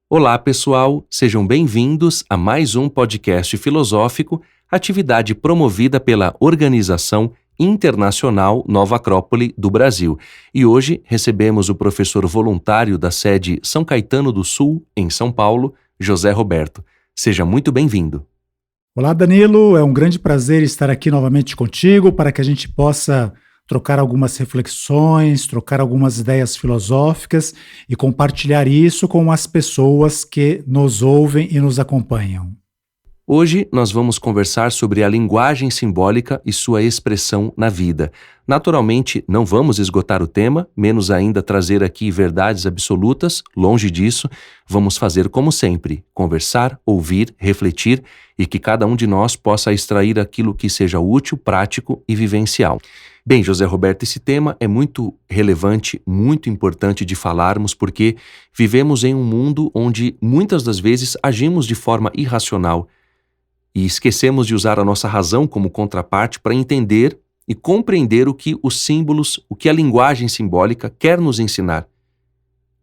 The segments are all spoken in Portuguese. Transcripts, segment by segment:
Olá, pessoal! Sejam bem-vindos a mais um podcast filosófico, atividade promovida pela Organização Internacional Nova Acrópole do Brasil. E hoje recebemos o professor voluntário da sede São Caetano do Sul, em São Paulo, José Roberto. Seja muito bem-vindo. Olá, Danilo. É um grande prazer estar aqui novamente contigo para que a gente possa trocar algumas reflexões, trocar algumas ideias filosóficas e compartilhar isso com as pessoas que nos ouvem e nos acompanham. Hoje nós vamos conversar sobre a linguagem simbólica e sua expressão na vida. Naturalmente, não vamos esgotar o tema, menos ainda trazer aqui verdades absolutas, longe disso. Vamos fazer como sempre, conversar, ouvir, refletir e que cada um de nós possa extrair aquilo que seja útil, prático e vivencial. Bem, José Roberto, esse tema é muito relevante, muito importante de falarmos, porque vivemos em um mundo onde muitas das vezes agimos de forma irracional e esquecemos de usar a nossa razão como contraparte para entender e compreender o que os símbolos, o que a linguagem simbólica quer nos ensinar.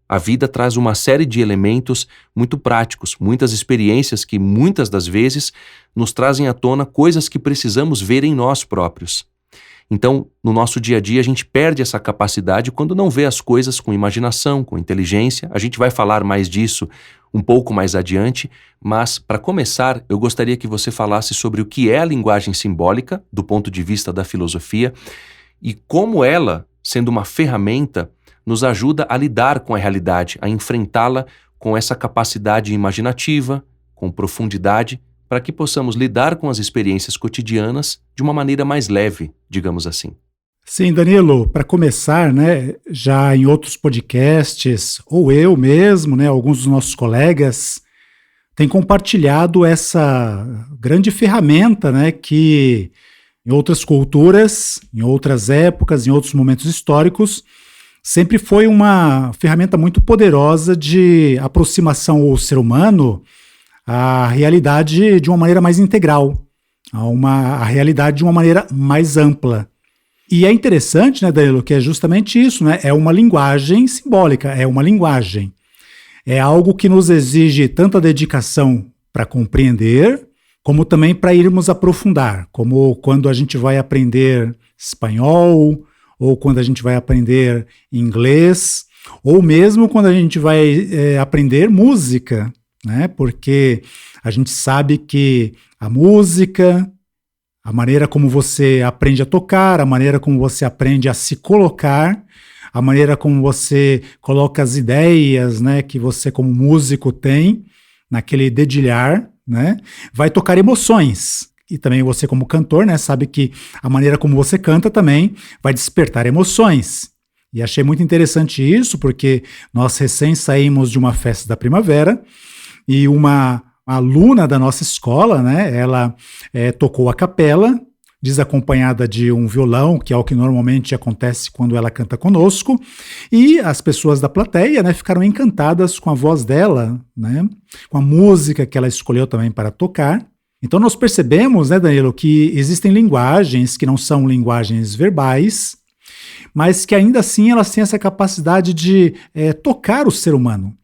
A vida traz uma série de elementos muito práticos, muitas experiências que muitas das vezes nos trazem à tona coisas que precisamos ver em nós próprios. Então, no nosso dia a dia, a gente perde essa capacidade quando não vê as coisas com imaginação, com inteligência. A gente vai falar mais disso um pouco mais adiante, mas, para começar, eu gostaria que você falasse sobre o que é a linguagem simbólica, do ponto de vista da filosofia, e como ela, sendo uma ferramenta, nos ajuda a lidar com a realidade, a enfrentá-la com essa capacidade imaginativa, com profundidade, para que possamos lidar com as experiências cotidianas de uma maneira mais leve, digamos assim. Sim, Danilo, para começar, já em outros podcasts, ou eu mesmo, alguns dos nossos colegas, têm compartilhado essa grande ferramenta, que em outras culturas, em outras épocas, em outros momentos históricos, sempre foi uma ferramenta muito poderosa de aproximação ao ser humano a realidade de uma maneira mais integral, a realidade de uma maneira mais ampla. E é interessante, Danilo, que é justamente isso, é uma linguagem simbólica, é uma linguagem. É algo que nos exige tanta dedicação para compreender, como também para irmos aprofundar, como quando a gente vai aprender espanhol, ou quando a gente vai aprender inglês, ou mesmo quando a gente vai aprender música, porque a gente sabe que a música, a maneira como você aprende a tocar, a maneira como você aprende a se colocar, a maneira como você coloca as ideias, que você como músico tem naquele dedilhar, vai tocar emoções. E também você como cantor, sabe que a maneira como você canta também vai despertar emoções. E achei muito interessante isso, porque nós recém saímos de uma festa da primavera, e uma aluna da nossa escola, ela tocou a capela, desacompanhada de um violão, que é o que normalmente acontece quando ela canta conosco, e as pessoas da plateia ficaram encantadas com a voz dela, com a música que ela escolheu também para tocar. Então nós percebemos, Danilo, que existem linguagens que não são linguagens verbais, mas que ainda assim elas têm essa capacidade de tocar o ser humano,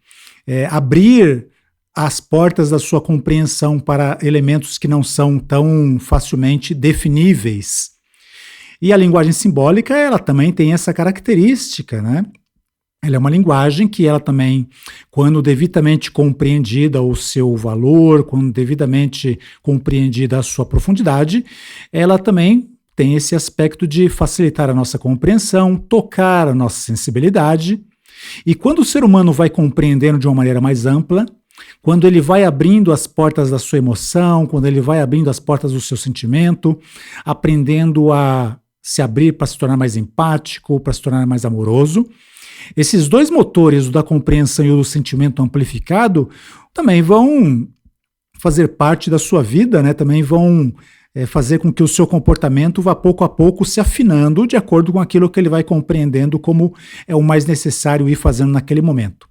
abrir as portas da sua compreensão para elementos que não são tão facilmente definíveis. E a linguagem simbólica, ela também tem essa característica, Ela é uma linguagem que ela também, quando devidamente compreendida o seu valor, quando devidamente compreendida a sua profundidade, ela também tem esse aspecto de facilitar a nossa compreensão, tocar a nossa sensibilidade. E quando o ser humano vai compreendendo de uma maneira mais ampla, quando ele vai abrindo as portas da sua emoção, quando ele vai abrindo as portas do seu sentimento, aprendendo a se abrir para se tornar mais empático, para se tornar mais amoroso, esses dois motores, o da compreensão e o do sentimento amplificado, também vão fazer parte da sua vida, também vão fazer com que o seu comportamento vá pouco a pouco se afinando de acordo com aquilo que ele vai compreendendo como é o mais necessário ir fazendo naquele momento.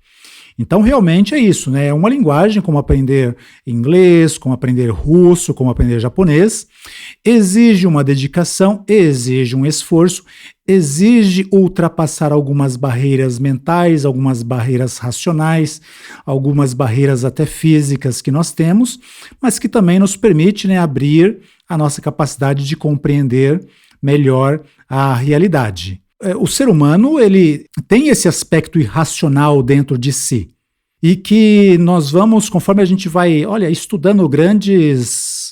Então, realmente é isso, né? É uma linguagem como aprender inglês, como aprender russo, como aprender japonês. Exige uma dedicação, exige um esforço, exige ultrapassar algumas barreiras mentais, algumas barreiras racionais, algumas barreiras até físicas que nós temos, mas que também nos permite, né, abrir a nossa capacidade de compreender melhor a realidade. O ser humano, ele tem esse aspecto irracional dentro de si e que nós vamos, conforme a gente vai, estudando grandes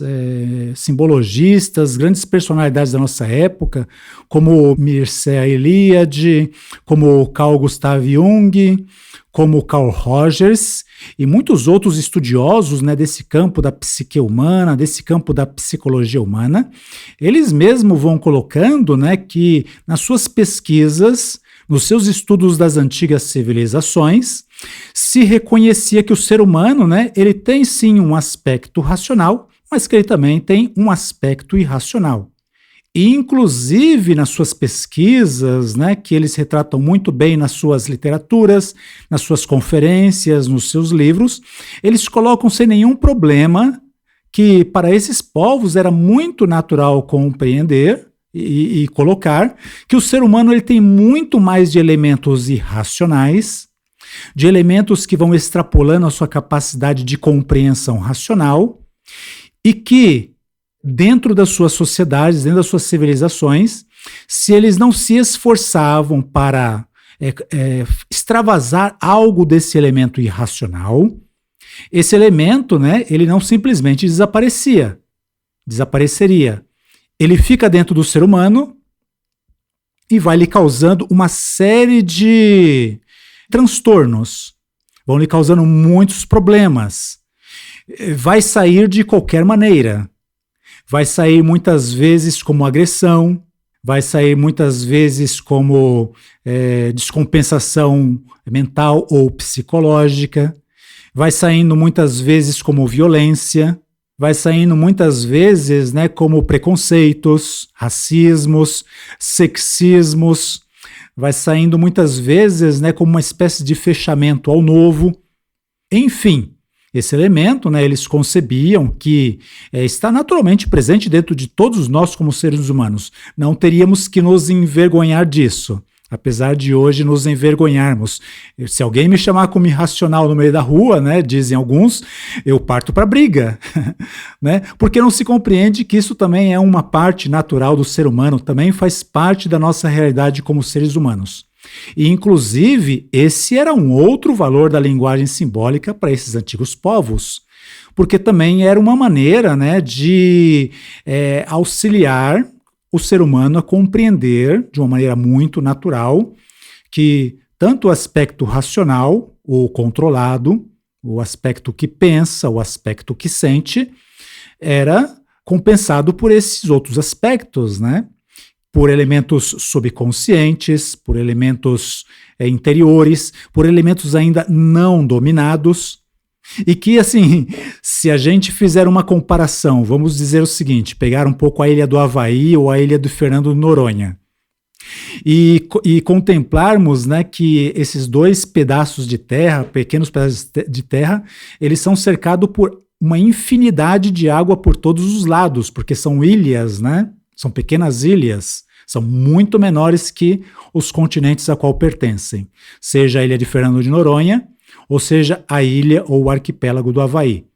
simbologistas, grandes personalidades da nossa época, como Mircea Eliade, como Carl Gustav Jung, como Carl Rogers e muitos outros estudiosos, né, desse campo da psique humana, desse campo da psicologia humana, eles mesmos vão colocando, né, que nas suas pesquisas, nos seus estudos das antigas civilizações, se reconhecia que o ser humano, né, ele tem sim um aspecto racional, mas que ele também tem um aspecto irracional. E, inclusive, nas suas pesquisas, né, que eles retratam muito bem nas suas literaturas, nas suas conferências, nos seus livros, eles colocam sem nenhum problema que para esses povos era muito natural compreender e colocar que o ser humano ele tem muito mais de elementos irracionais, de elementos que vão extrapolando a sua capacidade de compreensão racional e que dentro das suas sociedades, dentro das suas civilizações, se eles não se esforçavam para extravasar algo desse elemento irracional, esse elemento, né, ele não simplesmente desapareceria. Ele fica dentro do ser humano e vai lhe causando uma série de transtornos, vão lhe causando muitos problemas. Vai sair de qualquer maneira. Vai sair muitas vezes como agressão, vai sair muitas vezes como descompensação mental ou psicológica, vai saindo muitas vezes como violência, vai saindo muitas vezes, né, como preconceitos, racismos, sexismos, vai saindo muitas vezes, né, como uma espécie de fechamento ao novo. Enfim, esse elemento, né, eles concebiam que está naturalmente presente dentro de todos nós como seres humanos. Não teríamos que nos envergonhar disso, apesar de hoje nos envergonharmos. Se alguém me chamar como irracional no meio da rua, né, dizem alguns, eu parto para a briga, né, porque não se compreende que isso também é uma parte natural do ser humano, também faz parte da nossa realidade como seres humanos. E, inclusive, esse era um outro valor da linguagem simbólica para esses antigos povos, porque também era uma maneira, né, de auxiliar o ser humano a compreender de uma maneira muito natural que tanto o aspecto racional, o controlado, o aspecto que pensa, o aspecto que sente, era compensado por esses outros aspectos, né? Por elementos subconscientes, por elementos interiores, por elementos ainda não dominados, e que, assim, se a gente fizer uma comparação, vamos dizer o seguinte, pegar um pouco a ilha do Havaí ou a ilha do Fernando de Noronha, e contemplarmos, né, que esses dois pedaços de terra, pequenos pedaços de terra, eles são cercados por uma infinidade de água por todos os lados, porque são ilhas, né? São pequenas ilhas, são muito menores que os continentes a qual pertencem, seja a ilha de Fernando de Noronha, ou seja a ilha ou o arquipélago do Havaí.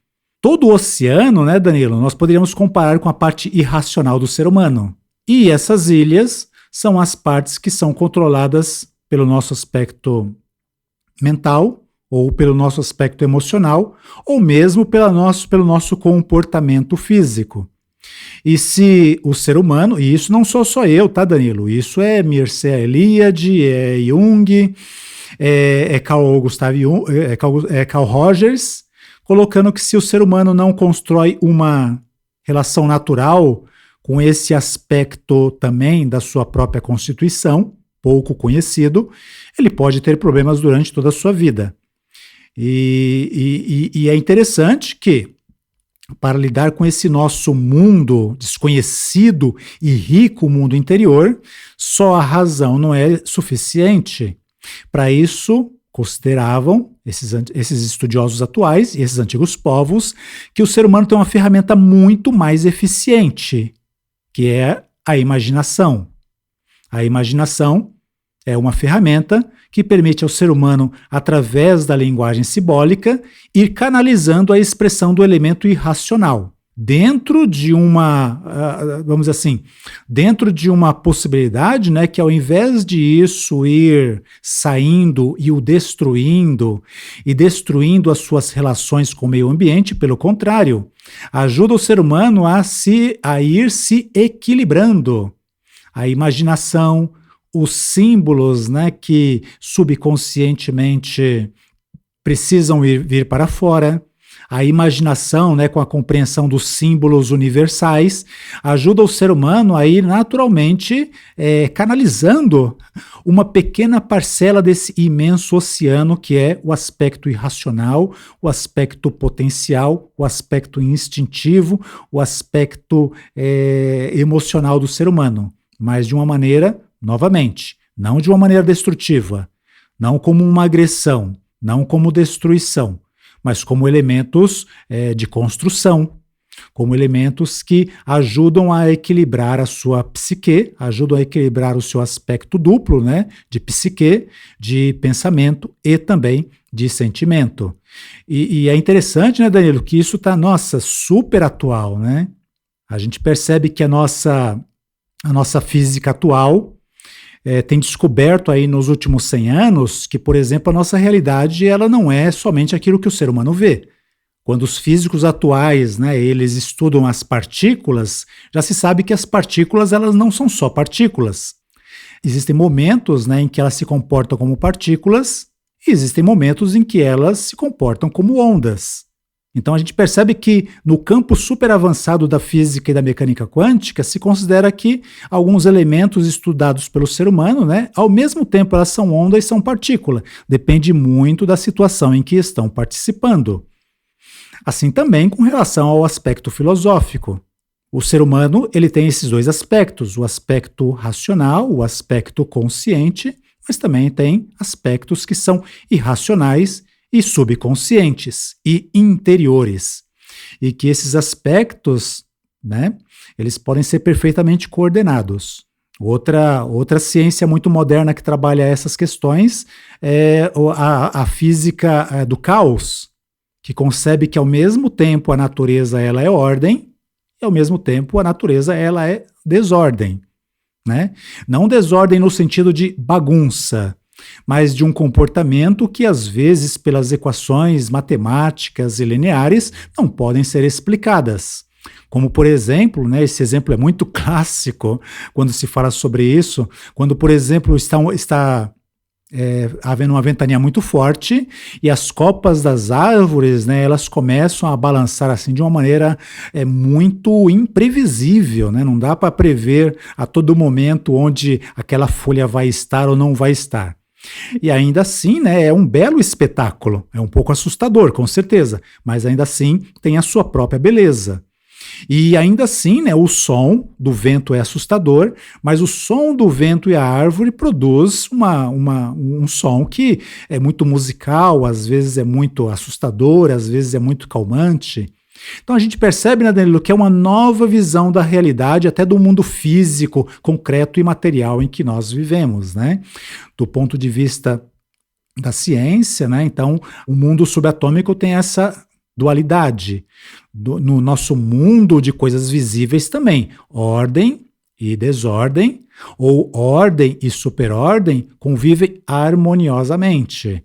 Todo o oceano, né, Danilo, nós poderíamos comparar com a parte irracional do ser humano. E essas ilhas são as partes que são controladas pelo nosso aspecto mental, ou pelo nosso aspecto emocional, ou mesmo pelo nosso comportamento físico. E se o ser humano, e isso não sou só eu, tá, Danilo? Isso é Mircea Eliade, é Jung, é Carl Gustav Jung, é Carl Rogers, colocando que se o ser humano não constrói uma relação natural com esse aspecto também da sua própria constituição, pouco conhecido, ele pode ter problemas durante toda a sua vida. E é interessante que, para lidar com esse nosso mundo desconhecido e rico mundo interior, só a razão não é suficiente. Para isso, consideravam, esses estudiosos atuais e esses antigos povos, que o ser humano tem uma ferramenta muito mais eficiente, que é a imaginação. A imaginação é uma ferramenta que permite ao ser humano, através da linguagem simbólica, ir canalizando a expressão do elemento irracional. Dentro de uma, vamos dizer assim, dentro de uma possibilidade, né, que ao invés de isso ir saindo e o destruindo, e destruindo as suas relações com o meio ambiente, pelo contrário, ajuda o ser humano a ir se equilibrando. A imaginação, os símbolos, né, que subconscientemente precisam vir para fora, a imaginação, né, com a compreensão dos símbolos universais, ajuda o ser humano a ir naturalmente canalizando uma pequena parcela desse imenso oceano que é o aspecto irracional, o aspecto potencial, o aspecto instintivo, o aspecto emocional do ser humano. Mas de uma maneira, novamente, não de uma maneira destrutiva, não como uma agressão, não como destruição, mas como elementos de construção, como elementos que ajudam a equilibrar a sua psique, ajudam a equilibrar o seu aspecto duplo, né, de psique, de pensamento e também de sentimento. E é interessante, né, Danilo, que isso está, nossa, super atual, né? A gente percebe que a nossa física atual tem descoberto aí nos últimos 100 anos que, por exemplo, a nossa realidade ela não é somente aquilo que o ser humano vê. Quando os físicos atuais, né, eles estudam as partículas, já se sabe que as partículas elas não são só partículas. Existem momentos, né, em que elas se comportam como partículas e existem momentos em que elas se comportam como ondas. Então a gente percebe que no campo super avançado da física e da mecânica quântica se considera que alguns elementos estudados pelo ser humano, né, ao mesmo tempo elas são onda e são partícula. Depende muito da situação em que estão participando. Assim também com relação ao aspecto filosófico. O ser humano ele tem esses dois aspectos, o aspecto racional, o aspecto consciente, mas também tem aspectos que são irracionais e subconscientes e interiores. E que esses aspectos, né, eles podem ser perfeitamente coordenados. Outra ciência muito moderna que trabalha essas questões é a física do caos, que concebe que ao mesmo tempo a natureza ela é ordem e ao mesmo tempo a natureza ela é desordem, né? Não desordem no sentido de bagunça, mas de um comportamento que às vezes pelas equações matemáticas e lineares não podem ser explicadas. Como por exemplo, né, esse exemplo é muito clássico quando se fala sobre isso, quando por exemplo está havendo uma ventania muito forte e as copas das árvores, né, elas começam a balançar assim de uma maneira muito imprevisível, né? Não dá para prever a todo momento onde aquela folha vai estar ou não vai estar. E ainda assim, né, é um belo espetáculo, é um pouco assustador, com certeza, mas ainda assim tem a sua própria beleza. E ainda assim, né, o som do vento é assustador, mas o som do vento e a árvore produz um som que é muito musical, às vezes é muito assustador, às vezes é muito calmante. Então a gente percebe, né, Danilo, que é uma nova visão da realidade, até do mundo físico, concreto e material em que nós vivemos, né? Do ponto de vista da ciência, né? Então o mundo subatômico tem essa dualidade. No nosso mundo de coisas visíveis também, ordem e desordem, ou ordem e superordem convivem harmoniosamente.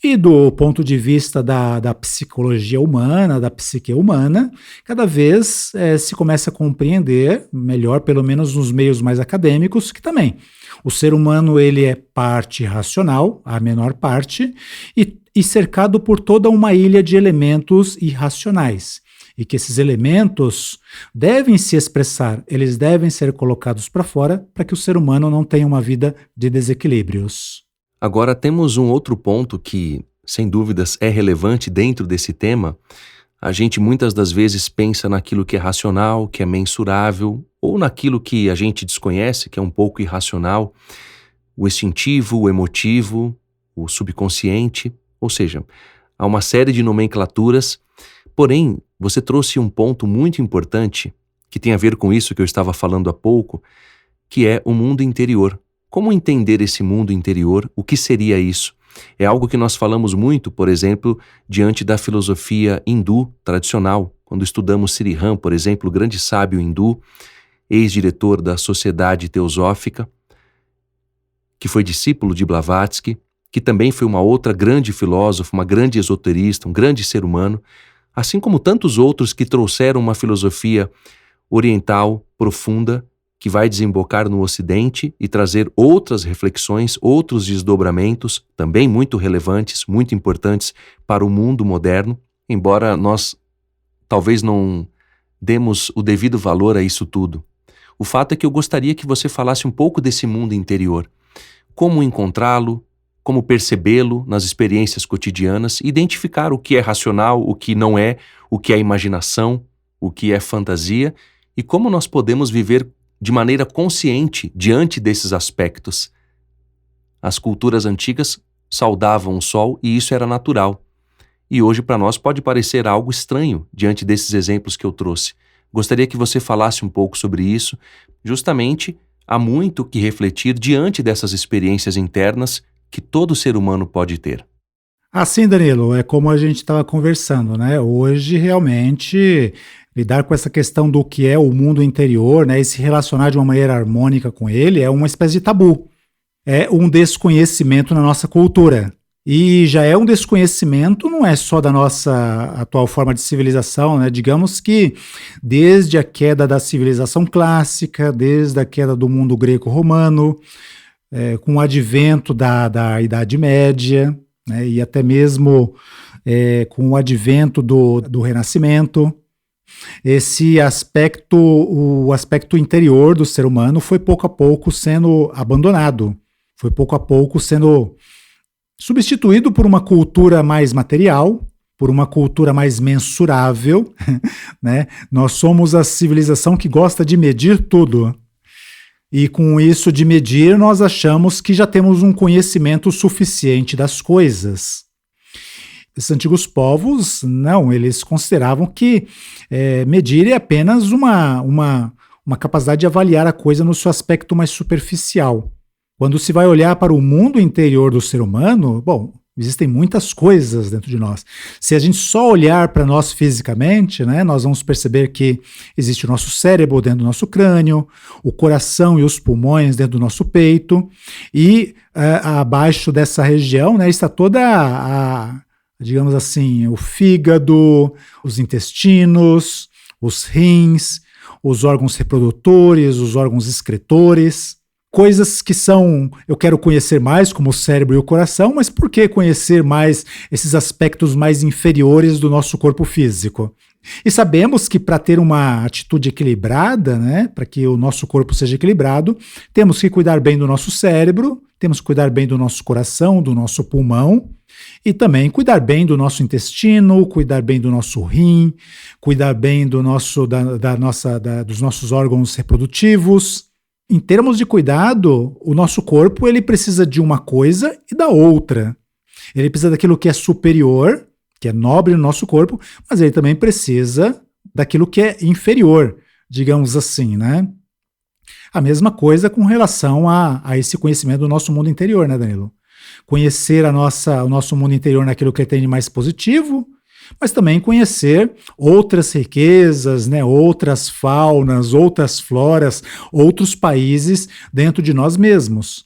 E do ponto de vista da psicologia humana, da psique humana, cada vez se começa a compreender melhor, pelo menos nos meios mais acadêmicos, que também o ser humano ele é parte racional, a menor parte, e cercado por toda uma ilha de elementos irracionais. E que esses elementos devem se expressar, eles devem ser colocados para fora para que o ser humano não tenha uma vida de desequilíbrios. Agora temos um outro ponto que, sem dúvidas, é relevante dentro desse tema. A gente muitas das vezes pensa naquilo que é racional, que é mensurável, ou naquilo que a gente desconhece, que é um pouco irracional, o instintivo, o emotivo, o subconsciente, ou seja, há uma série de nomenclaturas. Porém, você trouxe um ponto muito importante que tem a ver com isso que eu estava falando há pouco, que é o mundo interior. Como entender esse mundo interior? O que seria isso? É algo que nós falamos muito, por exemplo, diante da filosofia hindu tradicional, quando estudamos Sri Ram, por exemplo, o grande sábio hindu, ex-diretor da Sociedade Teosófica, que foi discípulo de Blavatsky, que também foi uma outra grande filósofa, uma grande esoterista, um grande ser humano, assim como tantos outros que trouxeram uma filosofia oriental profunda que vai desembocar no Ocidente e trazer outras reflexões, outros desdobramentos, também muito relevantes, muito importantes para o mundo moderno, embora nós talvez não demos o devido valor a isso tudo. O fato é que eu gostaria que você falasse um pouco desse mundo interior. Como encontrá-lo, como percebê-lo nas experiências cotidianas, identificar o que é racional, o que não é, o que é imaginação, o que é fantasia, e como nós podemos viver de maneira consciente diante desses aspectos. As culturas antigas saudavam o sol e isso era natural. E hoje para nós pode parecer algo estranho diante desses exemplos que eu trouxe. Gostaria que você falasse um pouco sobre isso. Justamente, há muito que refletir diante dessas experiências internas que todo ser humano pode ter. Assim, Danilo, é como a gente estava conversando, né? Hoje, realmente, lidar com essa questão do que é o mundo interior, né, e se relacionar de uma maneira harmônica com ele, é uma espécie de tabu. É um desconhecimento na nossa cultura. E já é um desconhecimento, não é só da nossa atual forma de civilização, né? Digamos que desde a queda da civilização clássica, desde a queda do mundo greco-romano, com o advento da Idade Média, né, e até mesmo com o advento do Renascimento, esse aspecto, o aspecto interior do ser humano foi pouco a pouco sendo abandonado, foi pouco a pouco sendo substituído por uma cultura mais material, por uma cultura mais mensurável, né? Nós somos a civilização que gosta de medir tudo. E com isso de medir, nós achamos que já temos um conhecimento suficiente das coisas. Esses antigos povos, não, eles consideravam que medir é apenas uma capacidade de avaliar a coisa no seu aspecto mais superficial. Quando se vai olhar para o mundo interior do ser humano, bom, existem muitas coisas dentro de nós. Se a gente só olhar para nós fisicamente, né, nós vamos perceber que existe o nosso cérebro dentro do nosso crânio, o coração e os pulmões dentro do nosso peito, e abaixo dessa região, né, está toda digamos assim, o fígado, os intestinos, os rins, os órgãos reprodutores, os órgãos excretores. Coisas que eu quero conhecer mais, como o cérebro e o coração, mas por que conhecer mais esses aspectos mais inferiores do nosso corpo físico? E sabemos que para ter uma atitude equilibrada, né, para que o nosso corpo seja equilibrado, temos que cuidar bem do nosso cérebro, temos que cuidar bem do nosso coração, do nosso pulmão, e também cuidar bem do nosso intestino, cuidar bem do nosso rim, cuidar bem dos nossos órgãos reprodutivos. Em termos de cuidado, o nosso corpo ele precisa de uma coisa e da outra. Ele precisa daquilo que é superior, que é nobre no nosso corpo, mas ele também precisa daquilo que é inferior, digamos assim, né? A mesma coisa com relação a esse conhecimento do nosso mundo interior, né, Danilo? Conhecer o nosso mundo interior naquilo que tem de mais positivo, mas também conhecer outras riquezas, né, outras faunas, outras floras, outros países dentro de nós mesmos.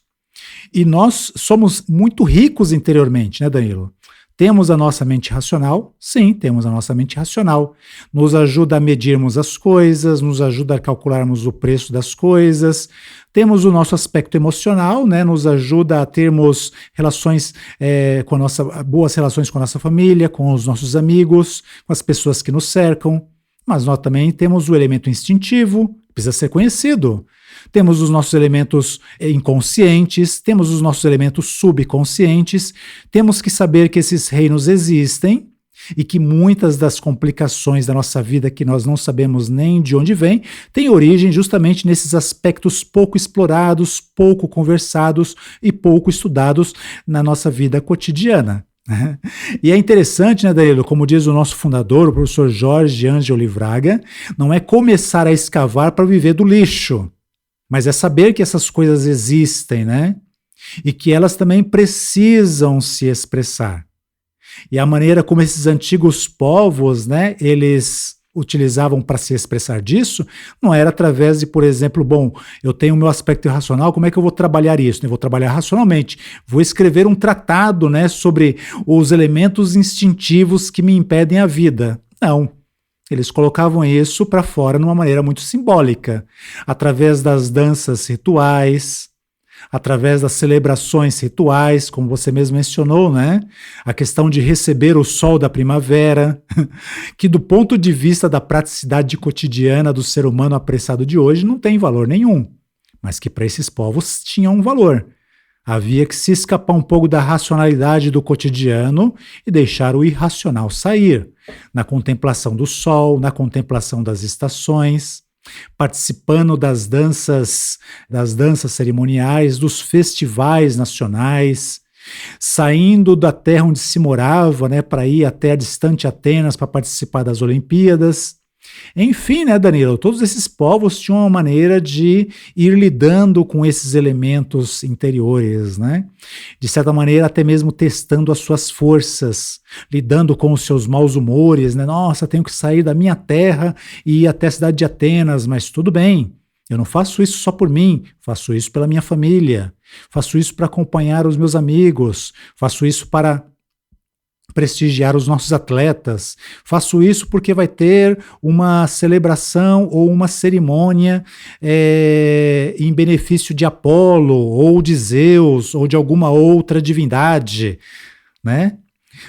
E nós somos muito ricos interiormente, né, Danilo? Temos a nossa mente racional? Sim, temos a nossa mente racional. Nos ajuda a medirmos as coisas, nos ajuda a calcularmos o preço das coisas. Temos o nosso aspecto emocional, né? Nos ajuda a termos relações boas relações com a nossa família, com os nossos amigos, com as pessoas que nos cercam. Mas nós também temos o elemento instintivo, precisa ser conhecido. Temos os nossos elementos inconscientes, temos os nossos elementos subconscientes, temos que saber que esses reinos existem e que muitas das complicações da nossa vida que nós não sabemos nem de onde vem, têm origem justamente nesses aspectos pouco explorados, pouco conversados e pouco estudados na nossa vida cotidiana. E é interessante, né, Danilo, como diz o nosso fundador, o professor Jorge Ângelo Livraga, não é começar a escavar para viver do lixo, mas é saber que essas coisas existem, né? E que elas também precisam se expressar. E a maneira como esses antigos povos, né, eles utilizavam para se expressar disso, não era através de, por exemplo, bom, eu tenho o meu aspecto irracional, como é que eu vou trabalhar isso? Eu vou trabalhar racionalmente, vou escrever um tratado, né, sobre os elementos instintivos que me impedem a vida. Não. Eles colocavam isso para fora de uma maneira muito simbólica, através das danças rituais, através das celebrações rituais, como você mesmo mencionou, né? A questão de receber o sol da primavera, que do ponto de vista da praticidade cotidiana do ser humano apressado de hoje não tem valor nenhum, mas que para esses povos tinha um valor. Havia que se escapar um pouco da racionalidade do cotidiano e deixar o irracional sair, na contemplação do sol, na contemplação das estações, participando das danças cerimoniais, dos festivais nacionais, saindo da terra onde se morava, né, para ir até a distante Atenas para participar das Olimpíadas. Enfim, né, Danilo, todos esses povos tinham uma maneira de ir lidando com esses elementos interiores, né? De certa maneira, até mesmo testando as suas forças, lidando com os seus maus humores, né? Nossa, tenho que sair da minha terra e ir até a cidade de Atenas, mas tudo bem, eu não faço isso só por mim, faço isso pela minha família, faço isso para acompanhar os meus amigos, faço isso para prestigiar os nossos atletas, faço isso porque vai ter uma celebração ou uma cerimônia em benefício de Apolo, ou de Zeus, ou de alguma outra divindade, né?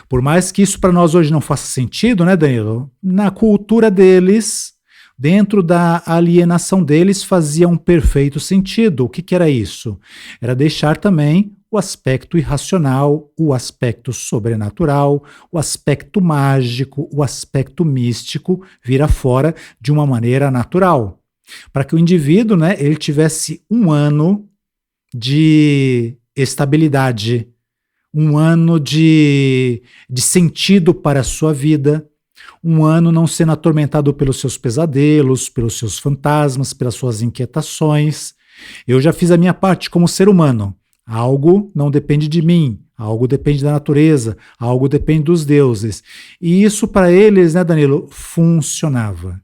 Por mais que isso para nós hoje não faça sentido, né, Danilo? Na cultura deles, dentro da alienação deles, fazia um perfeito sentido. O que era isso? Era deixar também o aspecto irracional, o aspecto sobrenatural, o aspecto mágico, o aspecto místico vir afora de uma maneira natural. Para que o indivíduo, né, ele tivesse um ano de estabilidade, um ano de sentido para a sua vida, um ano não sendo atormentado pelos seus pesadelos, pelos seus fantasmas, pelas suas inquietações. Eu já fiz a minha parte como ser humano. Algo não depende de mim, algo depende da natureza, algo depende dos deuses. E isso para eles, né, Danilo, funcionava.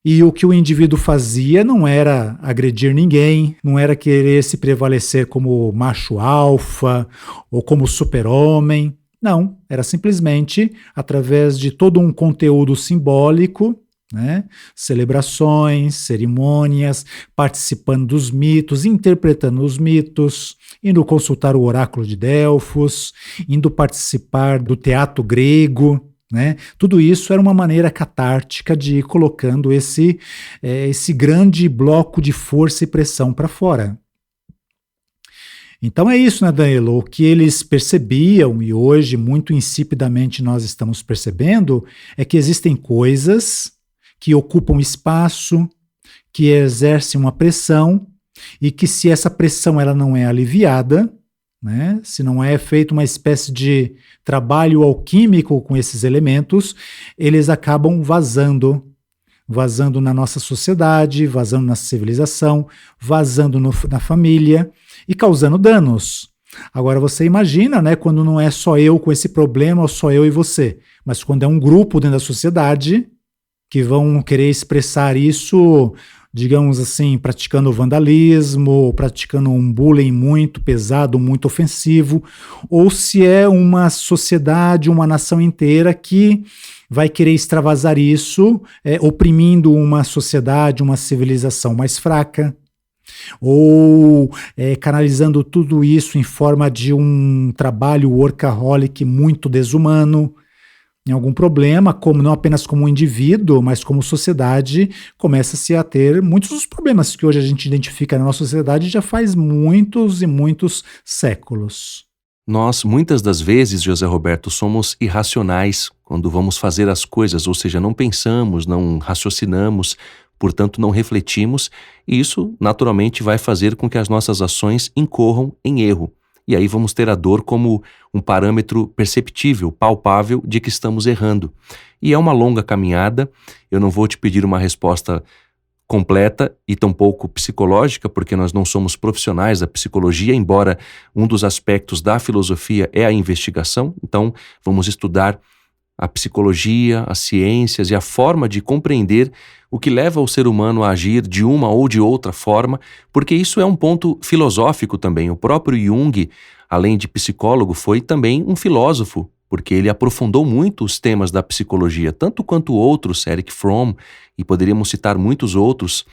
E o que o indivíduo fazia não era agredir ninguém, não era querer se prevalecer como macho alfa ou como super-homem. Não, era simplesmente através de todo um conteúdo simbólico, né? Celebrações, cerimônias, participando dos mitos, interpretando os mitos, indo consultar o oráculo de Delfos, indo participar do teatro grego, né? Tudo isso era uma maneira catártica de ir colocando esse grande bloco de força e pressão para fora. Então é isso, né, Danilo? O que eles percebiam, e hoje muito insipidamente nós estamos percebendo, é que existem coisas que ocupam espaço, que exercem uma pressão, e que se essa pressão ela não é aliviada, né, se não é feita uma espécie de trabalho alquímico com esses elementos, eles acabam vazando na nossa sociedade, vazando na civilização, vazando na família e causando danos. Agora você imagina, né, quando não é só eu com esse problema, ou só eu e você, mas quando é um grupo dentro da sociedade que vão querer expressar isso, digamos assim, praticando vandalismo, praticando um bullying muito pesado, muito ofensivo, ou se é uma sociedade, uma nação inteira que vai querer extravasar isso, oprimindo uma sociedade, uma civilização mais fraca, ou canalizando tudo isso em forma de um trabalho workaholic muito desumano. Em algum problema, como não apenas como indivíduo, mas como sociedade, começa-se a ter muitos dos problemas que hoje a gente identifica na nossa sociedade já faz muitos e muitos séculos. Nós, muitas das vezes, José Roberto, somos irracionais quando vamos fazer as coisas, ou seja, não pensamos, não raciocinamos, portanto não refletimos, e isso naturalmente vai fazer com que as nossas ações incorram em erro. E aí vamos ter a dor como um parâmetro perceptível, palpável de que estamos errando. E é uma longa caminhada, eu não vou te pedir uma resposta completa e tampouco psicológica, porque nós não somos profissionais da psicologia, embora um dos aspectos da filosofia é a investigação. Então, vamos estudar a psicologia, as ciências e a forma de compreender o que leva o ser humano a agir de uma ou de outra forma, porque isso é um ponto filosófico também. O próprio Jung, além de psicólogo, foi também um filósofo, porque ele aprofundou muito os temas da psicologia, tanto quanto outros, Erich Fromm, e poderíamos citar muitos outros,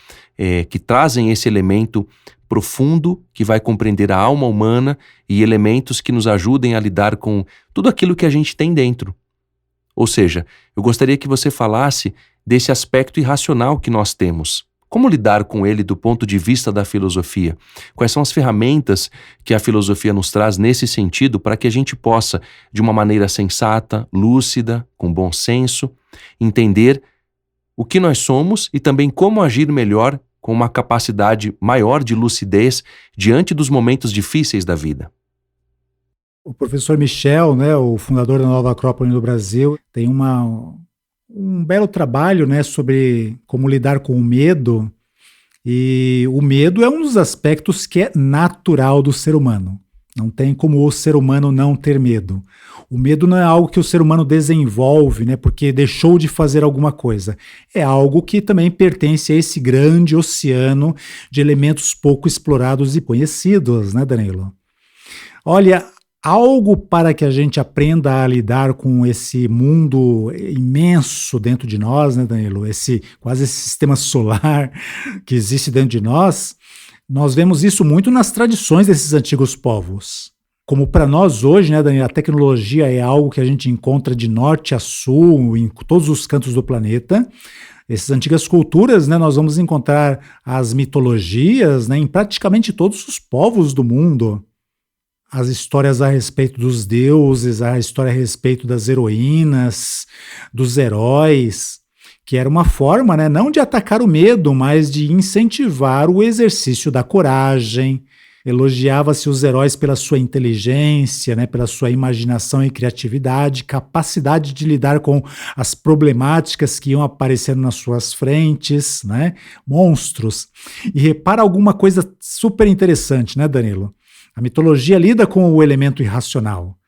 que trazem esse elemento profundo que vai compreender a alma humana e elementos que nos ajudem a lidar com tudo aquilo que a gente tem dentro. Ou seja, eu gostaria que você falasse desse aspecto irracional que nós temos. Como lidar com ele do ponto de vista da filosofia? Quais são as ferramentas que a filosofia nos traz nesse sentido para que a gente possa, de uma maneira sensata, lúcida, com bom senso, entender o que nós somos e também como agir melhor com uma capacidade maior de lucidez diante dos momentos difíceis da vida? O professor Michel, né, o fundador da Nova Acrópole no Brasil, tem um belo trabalho, né, sobre como lidar com o medo. E o medo é um dos aspectos que é natural do ser humano. Não tem como o ser humano não ter medo. O medo não é algo que o ser humano desenvolve, né, porque deixou de fazer alguma coisa. É algo que também pertence a esse grande oceano de elementos pouco explorados e conhecidos, né, Danilo? Olha, algo para que a gente aprenda a lidar com esse mundo imenso dentro de nós, né, Danilo? Quase esse sistema solar que existe dentro de nós. Nós vemos isso muito nas tradições desses antigos povos. Como para nós hoje, né, Danilo, a tecnologia é algo que a gente encontra de norte a sul, em todos os cantos do planeta. Essas antigas culturas, né, nós vamos encontrar as mitologias, né, em praticamente todos os povos do mundo. As histórias a respeito dos deuses, a história a respeito das heroínas, dos heróis, que era uma forma, né, não de atacar o medo, mas de incentivar o exercício da coragem. Elogiava-se os heróis pela sua inteligência, né, pela sua imaginação e criatividade, capacidade de lidar com as problemáticas que iam aparecendo nas suas frentes, né, monstros. E repara alguma coisa super interessante, né, Danilo? A mitologia lida com o elemento irracional,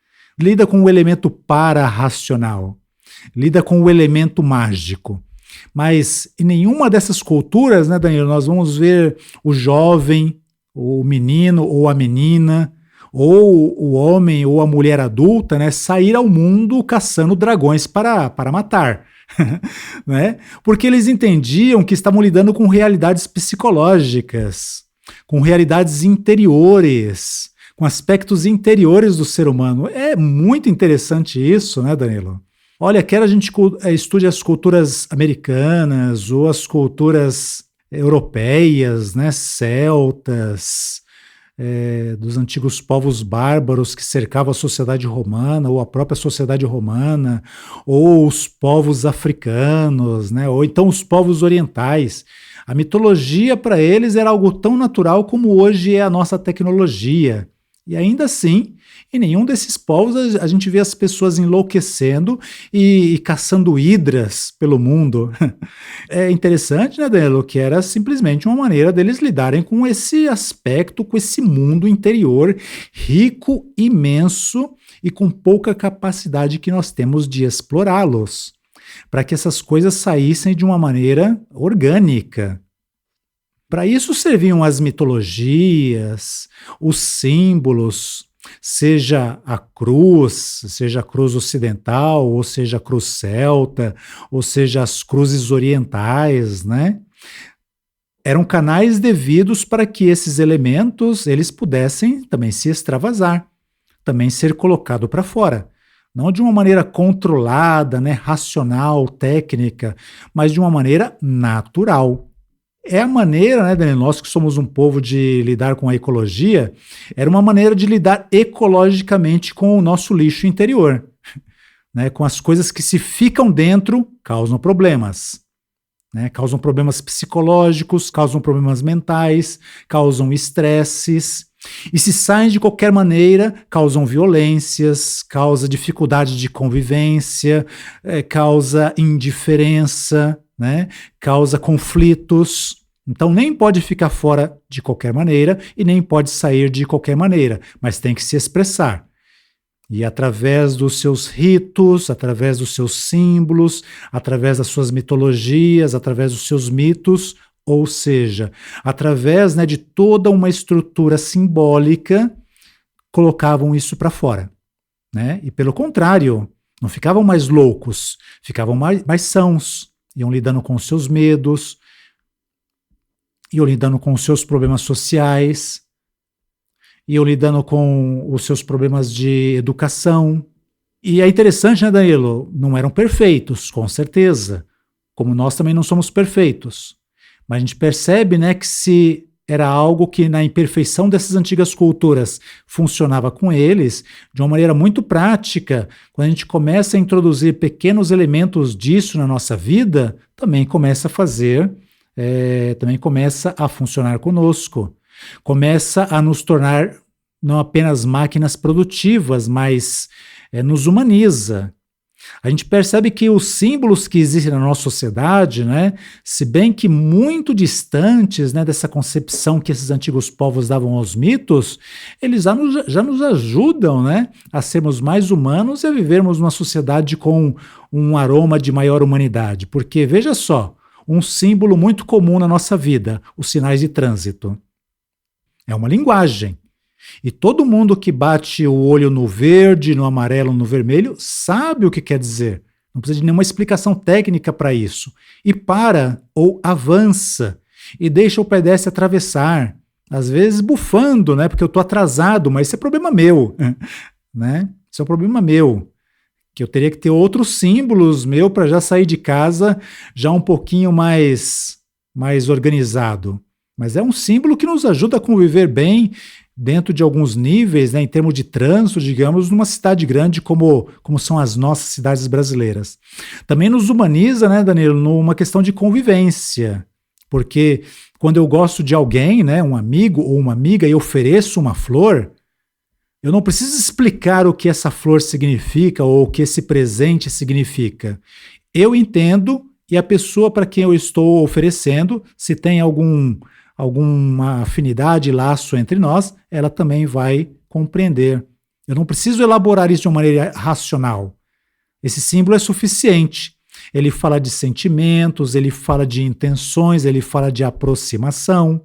lida com o elemento para-racional, lida com o elemento mágico. Mas em nenhuma dessas culturas, né, Danilo, nós vamos ver o jovem, o menino ou a menina, ou o homem ou a mulher adulta, né, sair ao mundo caçando dragões para matar. Né? Porque eles entendiam que estavam lidando com realidades psicológicas, com realidades interiores, com aspectos interiores do ser humano. É muito interessante isso, né, Danilo? Olha, quer a gente estude as culturas americanas ou as culturas europeias, né, celtas, dos antigos povos bárbaros que cercavam a sociedade romana, ou a própria sociedade romana, ou os povos africanos, né, ou então os povos orientais. A mitologia para eles era algo tão natural como hoje é a nossa tecnologia. E ainda assim, em nenhum desses povos a gente vê as pessoas enlouquecendo e caçando hidras pelo mundo. É interessante, né, Danilo, que era simplesmente uma maneira deles lidarem com esse aspecto, com esse mundo interior rico, imenso e com pouca capacidade que nós temos de explorá-los, para que essas coisas saíssem de uma maneira orgânica. Para isso serviam as mitologias, os símbolos, seja a cruz ocidental, ou seja a cruz celta, ou seja as cruzes orientais, né? Eram canais devidos para que esses elementos eles pudessem também se extravasar, também ser colocado para fora. Não de uma maneira controlada, né, racional, técnica, mas de uma maneira natural. É a maneira, né, Daniel, nós que somos um povo de lidar com a ecologia, era uma maneira de lidar ecologicamente com o nosso lixo interior, né, com as coisas que se ficam dentro causam problemas. Né, causam problemas psicológicos, causam problemas mentais, causam estresses, e se saem de qualquer maneira, causam violências, causa dificuldade de convivência, causa indiferença, né, causa conflitos. Então nem pode ficar fora de qualquer maneira e nem pode sair de qualquer maneira, mas tem que se expressar. E através dos seus ritos, através dos seus símbolos, através das suas mitologias, através dos seus mitos, ou seja, através, né, de toda uma estrutura simbólica, colocavam isso para fora. Né? E pelo contrário, não ficavam mais loucos, ficavam mais sãos, iam lidando com os seus medos, iam lidando com os seus problemas sociais, iam lidando com os seus problemas de educação. E é interessante, né, Danilo? Não eram perfeitos, com certeza. Como nós também não somos perfeitos. Mas a gente percebe, né, que se era algo que na imperfeição dessas antigas culturas funcionava com eles, de uma maneira muito prática, quando a gente começa a introduzir pequenos elementos disso na nossa vida, também começa a funcionar conosco. Começa a nos tornar não apenas máquinas produtivas, mas nos humaniza. A gente percebe que os símbolos que existem na nossa sociedade, né, se bem que muito distantes, né, dessa concepção que esses antigos povos davam aos mitos, eles já nos ajudam, né, a sermos mais humanos e a vivermos numa sociedade com um aroma de maior humanidade. Porque, veja só, um símbolo muito comum na nossa vida, os sinais de trânsito. É uma linguagem. E todo mundo que bate o olho no verde, no amarelo, no vermelho, sabe o que quer dizer. Não precisa de nenhuma explicação técnica para isso. E para ou avança e deixa o pedestre atravessar. Às vezes bufando, né? Porque eu estou atrasado, mas isso é problema meu. Né? Isso é um problema meu. Que eu teria que ter outros símbolos meu para já sair de casa já um pouquinho mais organizado. Mas é um símbolo que nos ajuda a conviver bem dentro de alguns níveis, né, em termos de trânsito, digamos, numa cidade grande como são as nossas cidades brasileiras. Também nos humaniza, né, Danilo, numa questão de convivência. Porque quando eu gosto de alguém, né, um amigo ou uma amiga, e ofereço uma flor, eu não preciso explicar o que essa flor significa ou o que esse presente significa. Eu entendo e a pessoa para quem eu estou oferecendo, se tem alguma afinidade, laço entre nós, ela também vai compreender. Eu não preciso elaborar isso de uma maneira racional. Esse símbolo é suficiente. Ele fala de sentimentos, ele fala de intenções, ele fala de aproximação.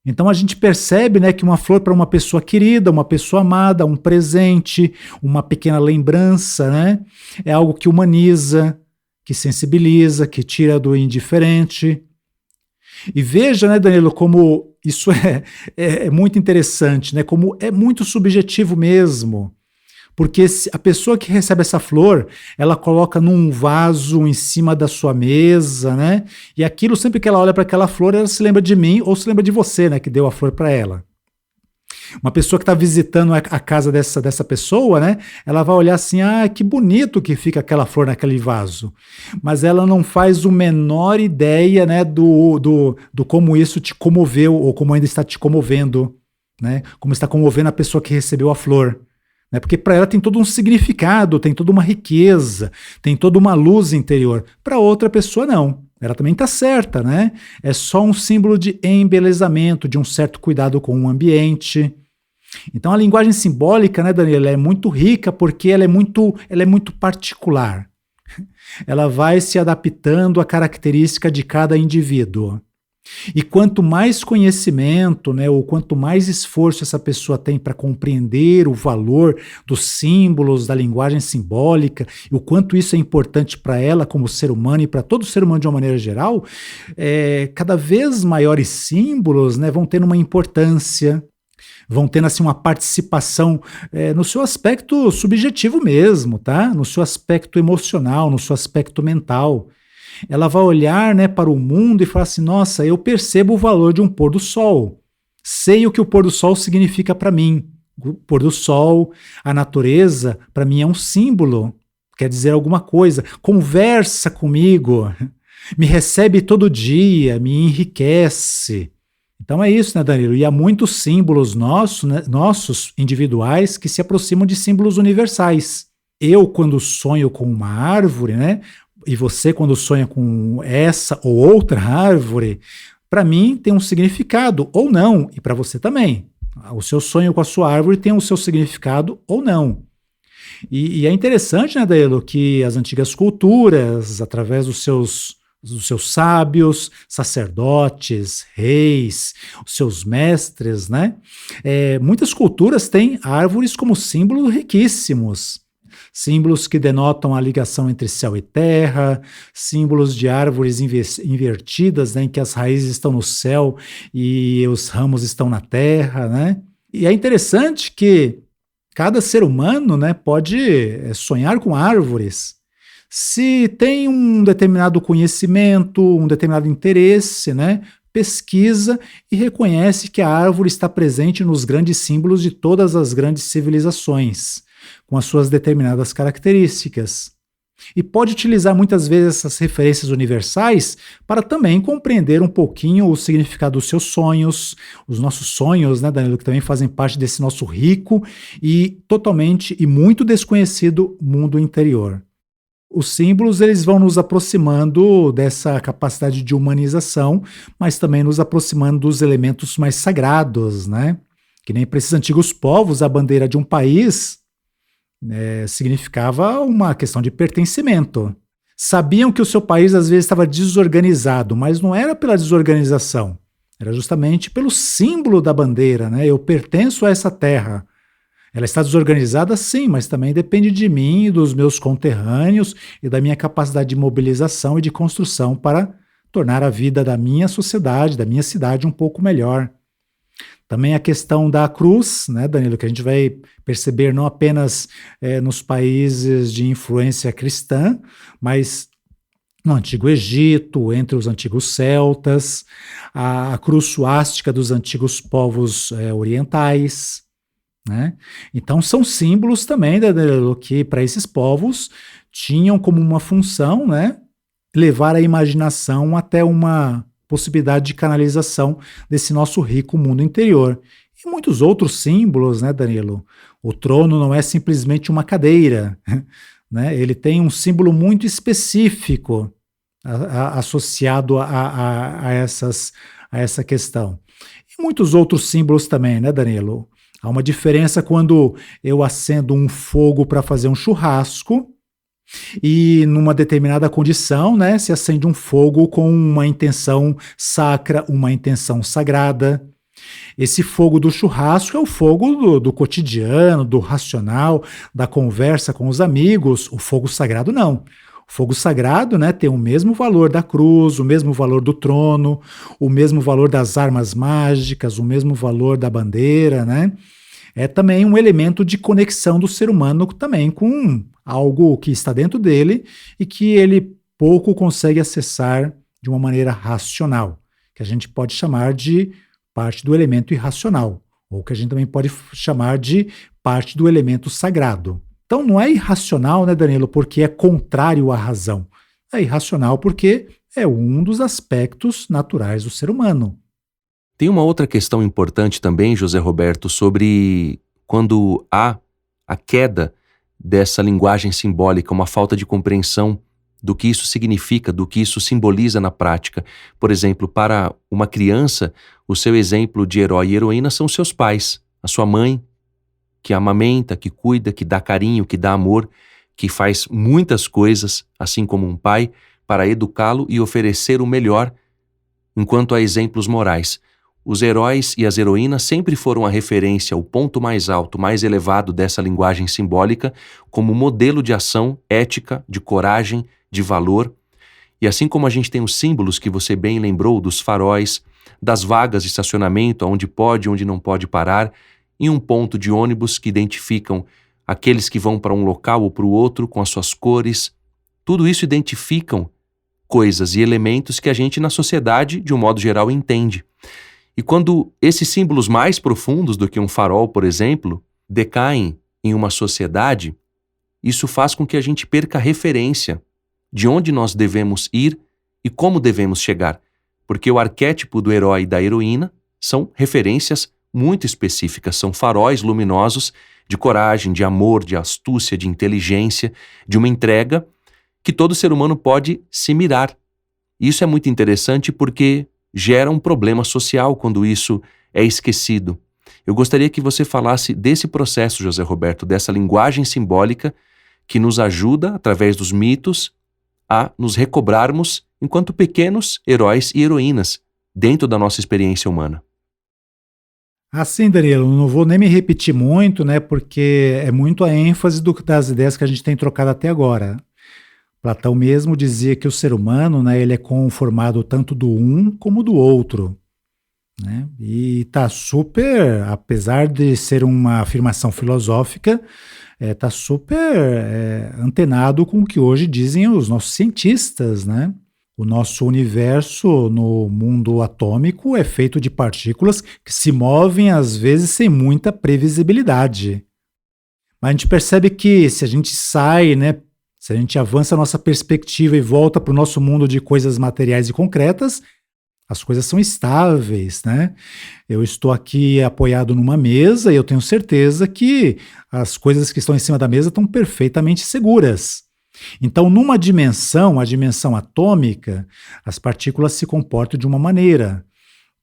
Então a gente percebe, né, que uma flor para uma pessoa querida, uma pessoa amada, um presente, uma pequena lembrança, né, é algo que humaniza, que sensibiliza, que tira do indiferente. E veja, né, Danilo, como isso é muito interessante, né, como é muito subjetivo mesmo. Porque a pessoa que recebe essa flor, ela coloca num vaso em cima da sua mesa, né? E aquilo, sempre que ela olha para aquela flor, ela se lembra de mim ou se lembra de você, né, que deu a flor para ela. Uma pessoa que está visitando a casa dessa pessoa, né? Ela vai olhar assim, que bonito que fica aquela flor naquele vaso. Mas ela não faz a menor ideia, né, do como isso te comoveu ou como ainda está te comovendo, né? Como está comovendo a pessoa que recebeu a flor. Né? Porque para ela tem todo um significado, tem toda uma riqueza, tem toda uma luz interior. Para outra pessoa, não. Ela também está certa, né? É só um símbolo de embelezamento, de um certo cuidado com o ambiente. Então a linguagem simbólica, né, Daniela, é muito rica porque ela é muito particular. Ela vai se adaptando à característica de cada indivíduo. E quanto mais conhecimento, né, ou quanto mais esforço essa pessoa tem para compreender o valor dos símbolos, da linguagem simbólica, e o quanto isso é importante para ela como ser humano e para todo ser humano de uma maneira geral, cada vez maiores símbolos, né, vão tendo uma importância, vão tendo assim uma participação no seu aspecto subjetivo mesmo, tá? No seu aspecto emocional, no seu aspecto mental. ela vai olhar, né, para o mundo e falar assim: nossa, eu percebo o valor de um pôr do sol. Sei o que o pôr do sol significa para mim. O pôr do sol, a natureza, para mim é um símbolo, quer dizer alguma coisa. Conversa comigo, me recebe todo dia, me enriquece. Então é isso, né, Danilo? E há muitos símbolos nossos, né, nossos individuais, que se aproximam de símbolos universais. Eu, quando sonho com uma árvore, né? E você, quando sonha com essa ou outra árvore, para mim tem um significado ou não, e para você também. O seu sonho com a sua árvore tem o seu significado ou não. E é interessante, né, Danilo, que as antigas culturas, através dos seus sábios, sacerdotes, reis, os seus mestres, né? Muitas culturas têm árvores como símbolos riquíssimos. Símbolos que denotam a ligação entre céu e terra, símbolos de árvores invertidas, né, em que as raízes estão no céu e os ramos estão na terra, né? E é interessante que cada ser humano, né, pode sonhar com árvores. Se tem um determinado conhecimento, um determinado interesse, né, pesquisa e reconhece que a árvore está presente nos grandes símbolos de todas as grandes civilizações, com as suas determinadas características. E pode utilizar muitas vezes essas referências universais para também compreender um pouquinho o significado dos seus sonhos, os nossos sonhos, né, Danilo, que também fazem parte desse nosso rico e totalmente e muito desconhecido mundo interior. Os símbolos, eles vão nos aproximando dessa capacidade de humanização, mas também nos aproximando dos elementos mais sagrados, né? Que nem para esses antigos povos, a bandeira de um país significava uma questão de pertencimento. Sabiam que o seu país às vezes estava desorganizado, mas não era pela desorganização, era justamente pelo símbolo da bandeira, né? Eu pertenço a essa terra. Ela está desorganizada, sim, mas também depende de mim, dos meus conterrâneos e da minha capacidade de mobilização e de construção para tornar a vida da minha sociedade, da minha cidade um pouco melhor. Também a questão da cruz, né, Danilo, que a gente vai perceber não apenas nos países de influência cristã, mas no Antigo Egito, entre os antigos celtas, a cruz suástica dos antigos povos orientais, né? Então são símbolos também, Danilo, que para esses povos tinham como uma função, né, levar a imaginação até uma possibilidade de canalização desse nosso rico mundo interior. E muitos outros símbolos, né, Danilo? O trono não é simplesmente uma cadeira, né? Ele tem um símbolo muito específico associado a essa questão. E muitos outros símbolos também, né, Danilo? Há uma diferença quando eu acendo um fogo para fazer um churrasco e numa determinada condição, né, se acende um fogo com uma intenção sacra, uma intenção sagrada. Esse fogo do churrasco é o fogo do cotidiano, do racional, da conversa com os amigos. O fogo sagrado não. O fogo sagrado, né, tem o mesmo valor da cruz, o mesmo valor do trono, o mesmo valor das armas mágicas, o mesmo valor da bandeira, né? É também um elemento de conexão do ser humano também com algo que está dentro dele e que ele pouco consegue acessar de uma maneira racional, que a gente pode chamar de parte do elemento irracional, ou que a gente também pode chamar de parte do elemento sagrado. Então não é irracional, né, Danilo, porque é contrário à razão. É irracional porque é um dos aspectos naturais do ser humano. Tem uma outra questão importante também, José Roberto, sobre quando há a queda dessa linguagem simbólica, uma falta de compreensão do que isso significa, do que isso simboliza na prática. Por exemplo, para uma criança, o seu exemplo de herói e heroína são seus pais, a sua mãe, que amamenta, que cuida, que dá carinho, que dá amor, que faz muitas coisas, assim como um pai, para educá-lo e oferecer o melhor, enquanto há exemplos morais. Os heróis e as heroínas sempre foram a referência, o ponto mais alto, mais elevado dessa linguagem simbólica, como modelo de ação, ética, de coragem, de valor. E assim como a gente tem os símbolos que você bem lembrou, dos faróis, das vagas de estacionamento, onde pode e onde não pode parar, em um ponto de ônibus que identificam aqueles que vão para um local ou para o outro com as suas cores, tudo isso identificam coisas e elementos que a gente na sociedade, de um modo geral, entende. E quando esses símbolos mais profundos do que um farol, por exemplo, decaem em uma sociedade, isso faz com que a gente perca a referência de onde nós devemos ir e como devemos chegar, porque o arquétipo do herói e da heroína são referências muito específicas, são faróis luminosos de coragem, de amor, de astúcia, de inteligência, de uma entrega que todo ser humano pode se mirar. Isso é muito interessante porque gera um problema social quando isso é esquecido. Eu gostaria que você falasse desse processo, José Roberto, dessa linguagem simbólica que nos ajuda, através dos mitos, a nos recobrarmos enquanto pequenos heróis e heroínas dentro da nossa experiência humana. Assim, Danilo, não vou nem me repetir muito, né, porque é muito a ênfase das ideias que a gente tem trocado até agora. Platão mesmo dizia que o ser humano, né, ele é conformado tanto do um como do outro, né? E está super, apesar de ser uma afirmação filosófica, está super antenado com o que hoje dizem os nossos cientistas, né? O nosso universo no mundo atômico é feito de partículas que se movem às vezes sem muita previsibilidade. Mas a gente percebe que se a gente sai, né, se a gente avança a nossa perspectiva e volta para o nosso mundo de coisas materiais e concretas, as coisas são estáveis, né? Eu estou aqui apoiado numa mesa e eu tenho certeza que as coisas que estão em cima da mesa estão perfeitamente seguras. Então, numa dimensão, a dimensão atômica, as partículas se comportam de uma maneira.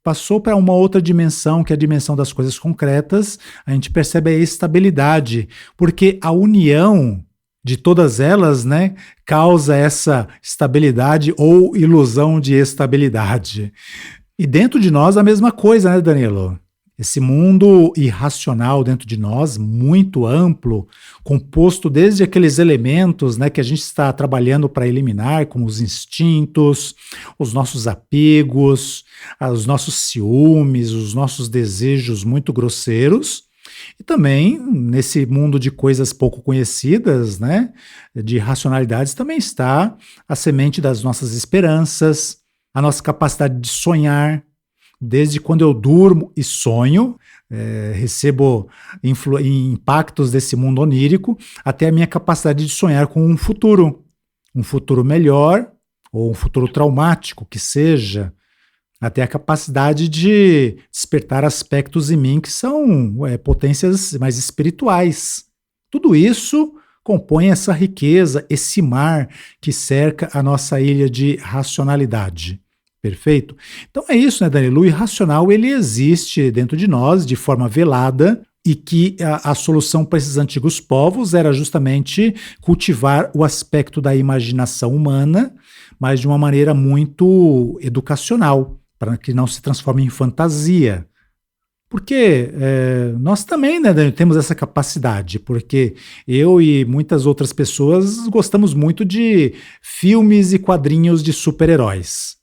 Passou para uma outra dimensão, que é a dimensão das coisas concretas, a gente percebe a estabilidade, porque a união de todas elas, né, causa essa estabilidade ou ilusão de estabilidade. E dentro de nós a mesma coisa, né, Danilo? Esse mundo irracional dentro de nós, muito amplo, composto desde aqueles elementos, né, que a gente está trabalhando para eliminar, como os instintos, os nossos apegos, os nossos ciúmes, os nossos desejos muito grosseiros. E também, nesse mundo de coisas pouco conhecidas, né, de racionalidades, também está a semente das nossas esperanças, a nossa capacidade de sonhar. Desde quando eu durmo e sonho, recebo impactos desse mundo onírico, até a minha capacidade de sonhar com um futuro melhor, ou um futuro traumático, que seja, até a capacidade de despertar aspectos em mim que são potências mais espirituais. Tudo isso compõe essa riqueza, esse mar que cerca a nossa ilha de racionalidade. Perfeito? Então é isso, né, Danilo? O irracional, ele existe dentro de nós de forma velada e que a solução para esses antigos povos era justamente cultivar o aspecto da imaginação humana, mas de uma maneira muito educacional, para que não se transforme em fantasia. Porque nós também, né, Danilo, temos essa capacidade, porque eu e muitas outras pessoas gostamos muito de filmes e quadrinhos de super-heróis.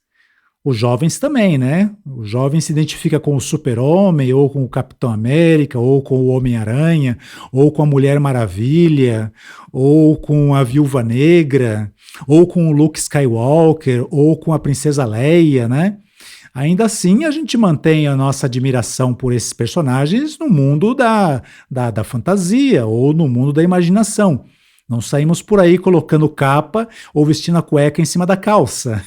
Os jovens também, né? O jovem se identifica com o Super-Homem, ou com o Capitão América, ou com o Homem-Aranha, ou com a Mulher Maravilha, ou com a Viúva Negra, ou com o Luke Skywalker, ou com a Princesa Leia, né? Ainda assim, a gente mantém a nossa admiração por esses personagens no mundo da fantasia, ou no mundo da imaginação. Não saímos por aí colocando capa ou vestindo a cueca em cima da calça.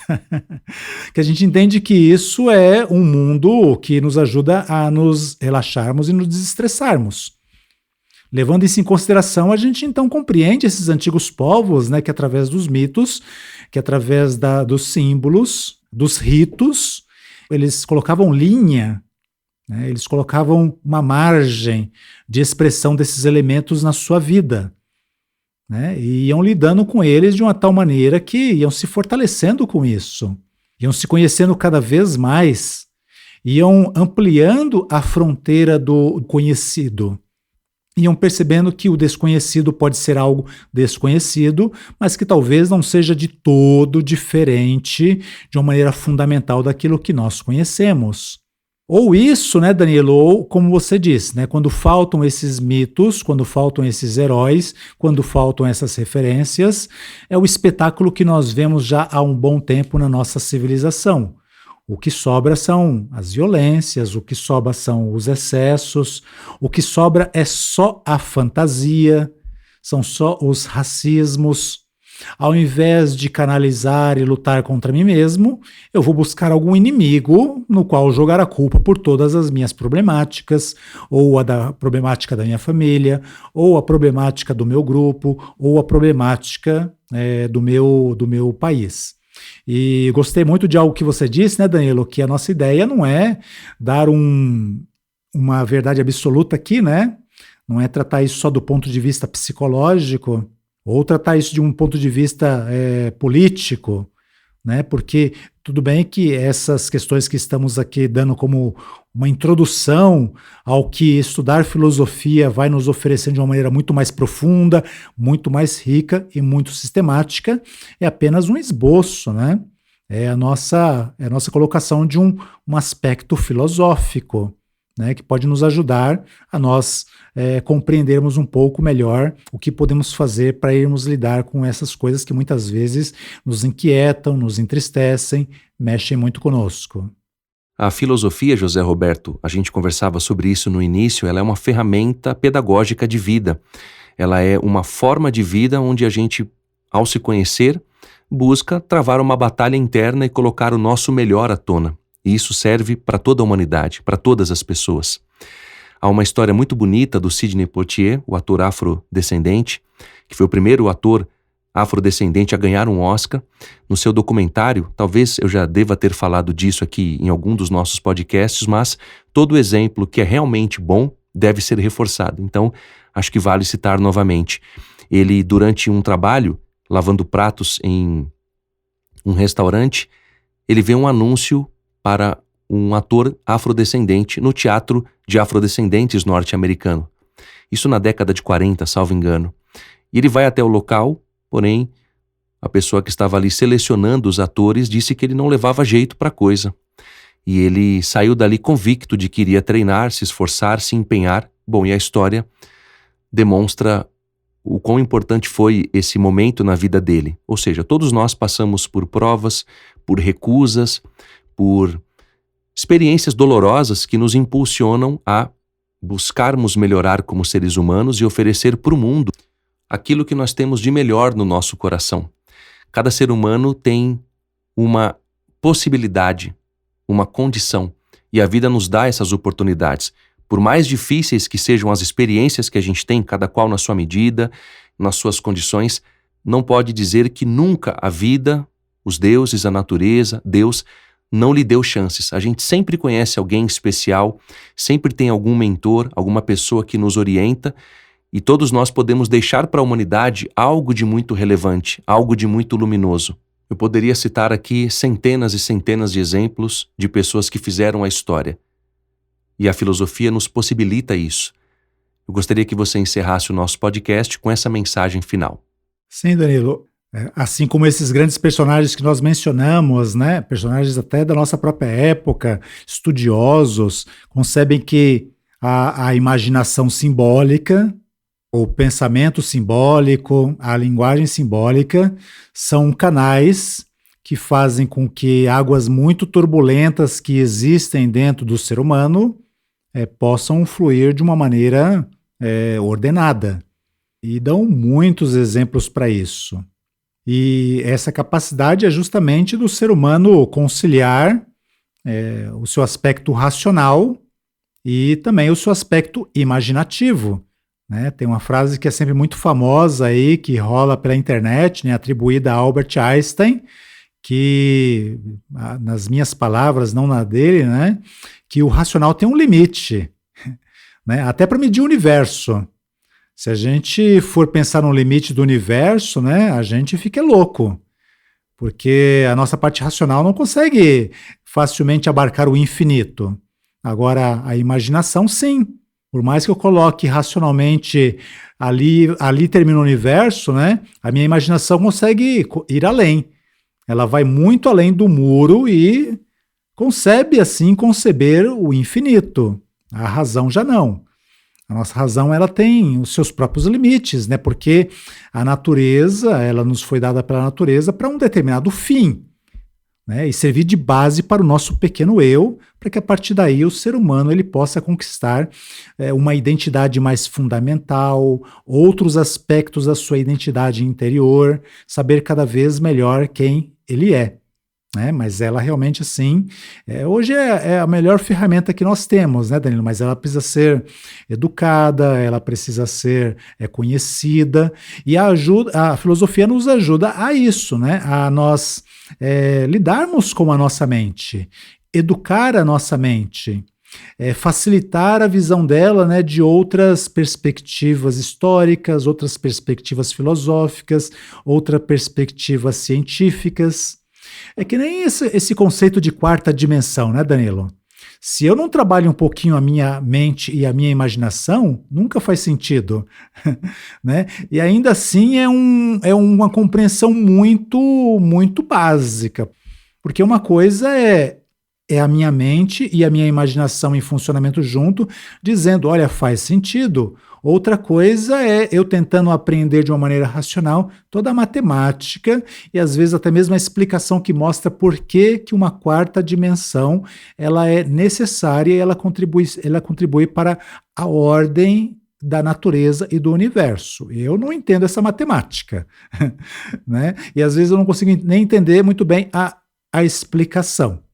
Que a gente entende que isso é um mundo que nos ajuda a nos relaxarmos e nos desestressarmos. Levando isso em consideração, a gente então compreende esses antigos povos, né, que através dos mitos, que através dos símbolos, dos ritos, eles colocavam linha, né, eles colocavam uma margem de expressão desses elementos na sua vida. Né, e iam lidando com eles de uma tal maneira que iam se fortalecendo com isso, iam se conhecendo cada vez mais, iam ampliando a fronteira do conhecido, iam percebendo que o desconhecido pode ser algo desconhecido, mas que talvez não seja de todo diferente de uma maneira fundamental daquilo que nós conhecemos. Ou isso, né, Danilo, ou como você disse, né, quando faltam esses mitos, quando faltam esses heróis, quando faltam essas referências, é o espetáculo que nós vemos já há um bom tempo na nossa civilização. O que sobra são as violências, o que sobra são os excessos, o que sobra é só a fantasia, são só os racismos. Ao invés de canalizar e lutar contra mim mesmo, eu vou buscar algum inimigo no qual jogar a culpa por todas as minhas problemáticas, ou a da problemática da minha família, ou a problemática do meu grupo, ou a problemática do meu país. E gostei muito de algo que você disse, né, Danilo, que a nossa ideia não é dar uma verdade absoluta aqui, né? Não é tratar isso só do ponto de vista psicológico, ou tratar isso de um ponto de vista político, né? Porque tudo bem que essas questões que estamos aqui dando como uma introdução ao que estudar filosofia vai nos oferecer de uma maneira muito mais profunda, muito mais rica e muito sistemática, é apenas um esboço, né? É a nossa colocação de um aspecto filosófico, né, que pode nos ajudar a nós compreendermos um pouco melhor o que podemos fazer para irmos lidar com essas coisas que muitas vezes nos inquietam, nos entristecem, mexem muito conosco. A filosofia, José Roberto, a gente conversava sobre isso no início, ela é uma ferramenta pedagógica de vida. Ela é uma forma de vida onde a gente, ao se conhecer, busca travar uma batalha interna e colocar o nosso melhor à tona. E isso serve para toda a humanidade, para todas as pessoas. Há uma história muito bonita do Sidney Poitier, o ator afrodescendente, que foi o primeiro ator afrodescendente a ganhar um Oscar. No seu documentário, talvez eu já deva ter falado disso aqui em algum dos nossos podcasts, mas todo exemplo que é realmente bom deve ser reforçado. Então, acho que vale citar novamente. Ele, durante um trabalho, lavando pratos em um restaurante, ele vê um anúncio para um ator afrodescendente no teatro de afrodescendentes norte-americano. Isso na década de 40, salvo engano. E ele vai até o local, porém, a pessoa que estava ali selecionando os atores disse que ele não levava jeito para a coisa. E ele saiu dali convicto de que iria treinar, se esforçar, se empenhar. Bom, e a história demonstra o quão importante foi esse momento na vida dele. Ou seja, todos nós passamos por provas, por recusas, por experiências dolorosas que nos impulsionam a buscarmos melhorar como seres humanos e oferecer para o mundo aquilo que nós temos de melhor no nosso coração. Cada ser humano tem uma possibilidade, uma condição, e a vida nos dá essas oportunidades. Por mais difíceis que sejam as experiências que a gente tem, cada qual na sua medida, nas suas condições, não pode dizer que nunca a vida, os deuses, a natureza, Deus, não lhe deu chances. A gente sempre conhece alguém especial, sempre tem algum mentor, alguma pessoa que nos orienta, e todos nós podemos deixar para a humanidade algo de muito relevante, algo de muito luminoso. Eu poderia citar aqui centenas e centenas de exemplos de pessoas que fizeram a história. E a filosofia nos possibilita isso. Eu gostaria que você encerrasse o nosso podcast com essa mensagem final. Sim, Danilo. Assim como esses grandes personagens que nós mencionamos, né, personagens até da nossa própria época, estudiosos, concebem que a imaginação simbólica, o pensamento simbólico, a linguagem simbólica são canais que fazem com que águas muito turbulentas que existem dentro do ser humano possam fluir de uma maneira ordenada. E dão muitos exemplos para isso. E essa capacidade é justamente do ser humano conciliar o seu aspecto racional e também o seu aspecto imaginativo. Né? Tem uma frase que é sempre muito famosa aí, que rola pela internet, né, atribuída a Albert Einstein, que, nas minhas palavras, não na dele, né, que o racional tem um limite, né, até para medir o universo. Se a gente for pensar no limite do universo, né, a gente fica louco, porque a nossa parte racional não consegue facilmente abarcar o infinito. Agora, a imaginação, sim. Por mais que eu coloque racionalmente ali termina o universo, né, a minha imaginação consegue ir além. Ela vai muito além do muro e concebe assim conceber o infinito. A razão já não. A nossa razão ela tem os seus próprios limites, né? Porque a natureza, ela nos foi dada pela natureza para um determinado fim, né? E servir de base para o nosso pequeno eu, para que a partir daí o ser humano ele possa conquistar uma identidade mais fundamental, outros aspectos da sua identidade interior, saber cada vez melhor quem ele é. Né? Mas ela realmente, assim, hoje é a melhor ferramenta que nós temos, né, Danilo? Mas ela precisa ser educada, ela precisa ser conhecida, e a filosofia nos ajuda a isso, né? A nós lidarmos com a nossa mente, educar a nossa mente, facilitar a visão dela, né, de outras perspectivas históricas, outras perspectivas filosóficas, outras perspectivas científicas. É que nem esse conceito de quarta dimensão, né, Danilo? Se eu não trabalho um pouquinho a minha mente e a minha imaginação, nunca faz sentido, né? E ainda assim é uma compreensão muito, muito básica, porque uma coisa é a minha mente e a minha imaginação em funcionamento junto, dizendo, olha, faz sentido. Outra coisa é eu tentando aprender de uma maneira racional toda a matemática e às vezes até mesmo a explicação que mostra por que uma quarta dimensão ela é necessária e ela contribui para a ordem da natureza e do universo. Eu não entendo essa matemática, né? E às vezes eu não consigo nem entender muito bem a explicação.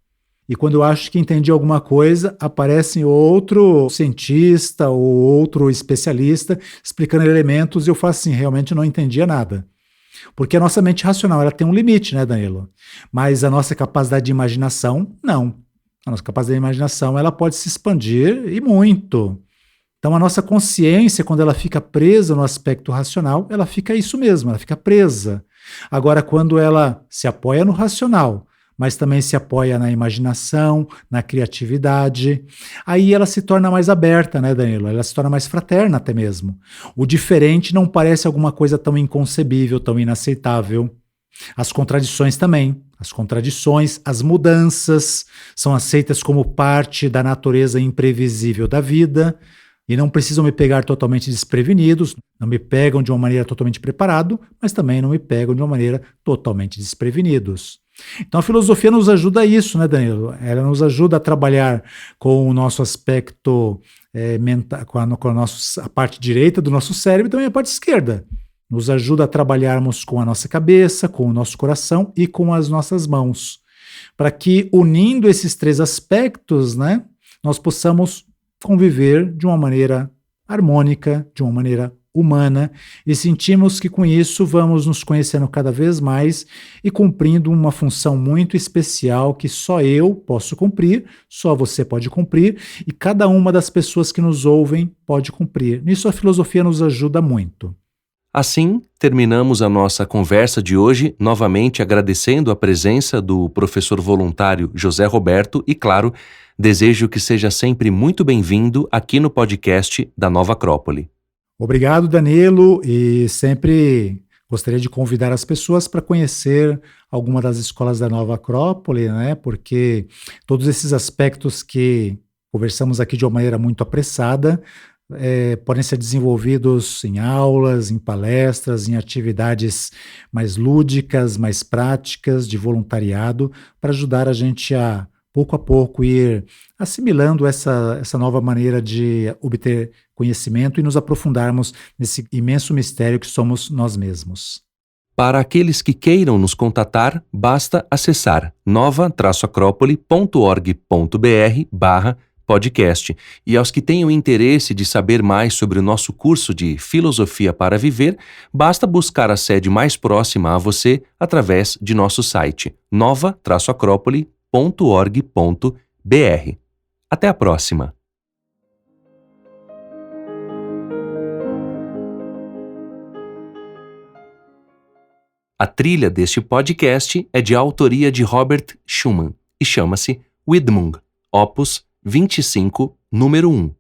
E quando eu acho que entendi alguma coisa, aparece outro cientista ou outro especialista explicando elementos e eu falo assim, realmente não entendia nada. Porque a nossa mente racional ela tem um limite, né, Danilo? Mas a nossa capacidade de imaginação, não. A nossa capacidade de imaginação ela pode se expandir e muito. Então a nossa consciência, quando ela fica presa no aspecto racional, ela fica isso mesmo, ela fica presa. Agora, quando ela se apoia no racional, mas também se apoia na imaginação, na criatividade. Aí ela se torna mais aberta, né, Danilo? Ela se torna mais fraterna até mesmo. O diferente não parece alguma coisa tão inconcebível, tão inaceitável. As contradições também. As contradições, as mudanças são aceitas como parte da natureza imprevisível da vida e não precisam me pegar totalmente desprevenidos, não me pegam de uma maneira totalmente preparado, mas também não me pegam de uma maneira totalmente desprevenidos. Então a filosofia nos ajuda a isso, né, Danilo? Ela nos ajuda a trabalhar com o nosso aspecto mental, com a parte direita do nosso cérebro e também a parte esquerda. Nos ajuda a trabalharmos com a nossa cabeça, com o nosso coração e com as nossas mãos. Para que, unindo esses três aspectos, né, nós possamos conviver de uma maneira harmônica, de uma maneira humana, e sentimos que com isso vamos nos conhecendo cada vez mais e cumprindo uma função muito especial que só eu posso cumprir, só você pode cumprir e cada uma das pessoas que nos ouvem pode cumprir. Nisso a filosofia nos ajuda muito. Assim, terminamos a nossa conversa de hoje, novamente agradecendo a presença do professor voluntário José Roberto e, claro, desejo que seja sempre muito bem-vindo aqui no podcast da Nova Acrópole. Obrigado, Danilo, e sempre gostaria de convidar as pessoas para conhecer alguma das escolas da Nova Acrópole, né? Porque todos esses aspectos que conversamos aqui de uma maneira muito apressada podem ser desenvolvidos em aulas, em palestras, em atividades mais lúdicas, mais práticas, de voluntariado, para ajudar a gente a pouco ir assimilando essa nova maneira de obter conhecimento e nos aprofundarmos nesse imenso mistério que somos nós mesmos. Para aqueles que queiram nos contatar, basta acessar nova-acropole.org.br/podcast. E aos que tenham interesse de saber mais sobre o nosso curso de Filosofia para Viver, basta buscar a sede mais próxima a você através de nosso site nova-acropole.org.br. Até a próxima! A trilha deste podcast é de autoria de Robert Schumann e chama-se Widmung, Opus 25, número 1.